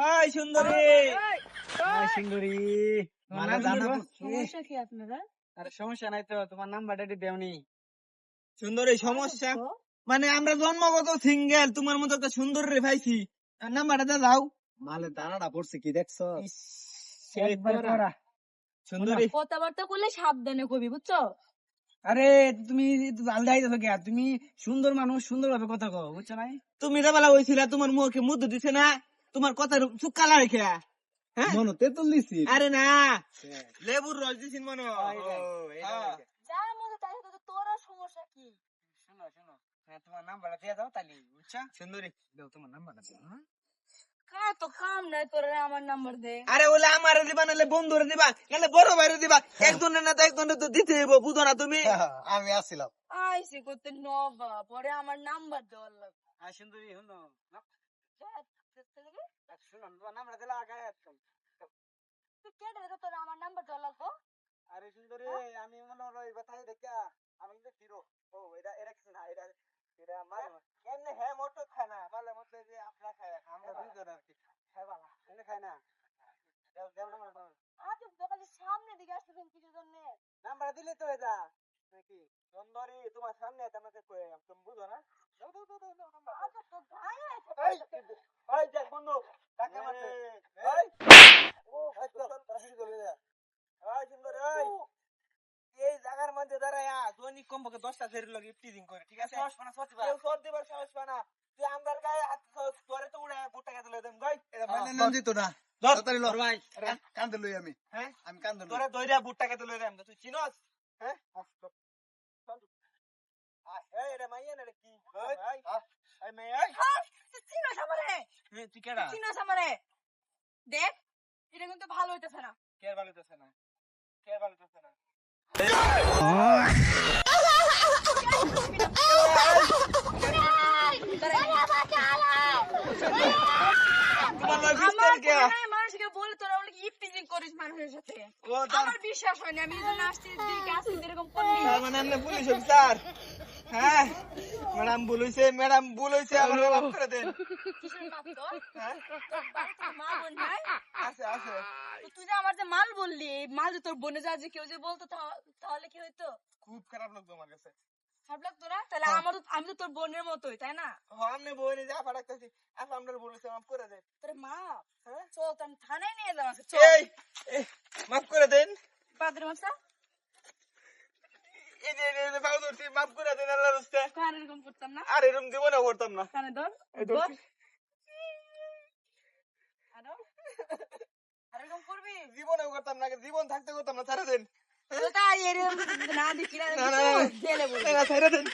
ওই সুন্দরী সিঙ্গুরি সমস্যা কি আপনারা? আরে সমস্যা নাই তো, তোমার নাম্বারটা একটু দেওনি। সুন্দরী সমস্যা মানে আমরা জন্মগত সিঙ্গেল, তোমার মতো একটা সুন্দর রে ভাইছি, নাম্বারটা দাও। মালের দানাটা পড়ছে কি দেখছো? একবার করা সুন্দরী। কথাবার্তা করলে সাবধানে কবি, বুঝছো? আরে তুমি আলদা আইতেছো কে? তুমি সুন্দর মানুষ, সুন্দর ভাবে কথা কও, বুঝছো নাই? তুমি যে বেলা হয়েছিল তোমার মুখে মুদ দিছে না, তোমার কথার চুপ কালা রেখে। হ্যাঁ মনো তেতুল দিছি। আরে না, লেবুর রস দিছিন মনে যার মধ্যে তাই তো তোরা সমস্যা কি? শোনো শোনো, হ্যাঁ তোমার নাম্বারটা দিয়ে দাও তাহলে, বুঝছো? সুন্দরী দাও তোমার নাম্বারটা দাও। হ্যাঁ কা তো কাম নাই তোরা আমার নাম্বার দে। আরে ওলে আমারে দিবা নাহলে বন্ধুরে দিবা নাহলে বড় ভাইরে দিবা, একজনের না তো একজনের তো দিতে হইব, বুঝো না তুমি? আমি আসছিলাম। আইসি করতে নবা, পরে আমার নাম্বার দেওয়ার লাগবে। হ্যাঁ সুন্দরী শুনো, তুই শুনো তোমার নাম্বারটা দিলে আগে কেটে দে, তোরা আমার নাম্বার দেওয়ার লাগবো। আরে সুন্দরী আমি মনে হলো এই কথাই দেখা আমি কিন্তু হিরো। ও এটা এটা কিছু না, এটা এটা মাল এমনি হ্যাঁ মোটো খায় না, মালে মতো যে আপনারা খায়, আমরা দুইজন আর কি খাই বালা এমনি খায় না। দেও নাম্বার, আজ সকালে সামনে দিকে আসতেছেন কিছু জন্য। নাম্বার দিলে তো এটা নাকি সুন্দরী তোমার সামনে তোমাকে কই তুমি বুঝো না। দাও দাও দাও দাও নাম্বার। আজ তো ভাই এই এই দেখ বন্ধু টাকা মারছে। এই ও ভাই তোরা শুরু করে দে। এই সুন্দরী এই জায়গার মধ্যে দাঁড়ায়া দৈনিক কমপক্ষে 10টা ছেলের লগে টিজিং করে, ঠিক আছে? কেউ সর দিবার সাহস পায় না। তুই আমার গায়ে হাত তোরে তো উড়ে বুটটা কেটে লই দেম গাই। মানে নাম দিত না তাড়াতাড়ি ল ভাই কান্দে লই আমি হ্যাঁ আমি কান্দে লই তোরা দইরা বুটটা কেটে লই দেম, তুই চিনস? হ্যাঁ এই রে মাইয়া না রে কি এই এই মেয়ে এই চিনাস আমারে, তুই কেডা? চিনাস আমারে। দেখ এটা কিন্তু ভালো হইতেছে না। কে ভালোতেছে না, কে ভালোতেছে না? তোমার লয় পিস্তল কে? মানুষকে বলে তোরা অনেক ইফটিজিং করিস মানুষের সাথে। ও তার আমার বিশ্বাস হয়নি, আমি এই জন্য আসছি দিকে আসছি এরকম করলি। তার মানে আপনি পুলিশ অফিসার? হ্যাঁ ম্যাডাম ভুল হইছে আমার মাফ করে দেন। কিসের মাপ তোর? হ্যাঁ তোর বাড়িতে তো মা বোন নাই? আছে আছে। তো তুই যে আমার যে মাল বললি, এই মাল যে তোর বোনে যা যে কেউ যে বলতো তাহলে কি হইতো? খুব খারাপ লাগতো আমার কাছে। খারাপ লাগতো না? তাহলে আমি তো তোর বোনের মতোই, তাই না? হ্যাঁ আপনি বইনি যা ফাটাইতেছি, এখন আপনার ভুল হইছে, মাফ করে দেন। তোর মা চল তো আমি থানায় নিয়ে যাবো। এই মাফ করে দেন। বাদের মাসা এই যে পাও ধরছি, মাফ করে দেন আল্লাহর রাস্তায়। কার এরকম করতাম না, আর এরকম জীবনে করতাম না। কানে ধর এই ধরছি। আরো আর এরকম করবি জীবনে করতাম না, জীবন থাকতে করতাম না, ছেড়ে দেন। তো তাই এরকম না দেখি না না, না, না। জেলে বলবি। ছেড়ে দেন।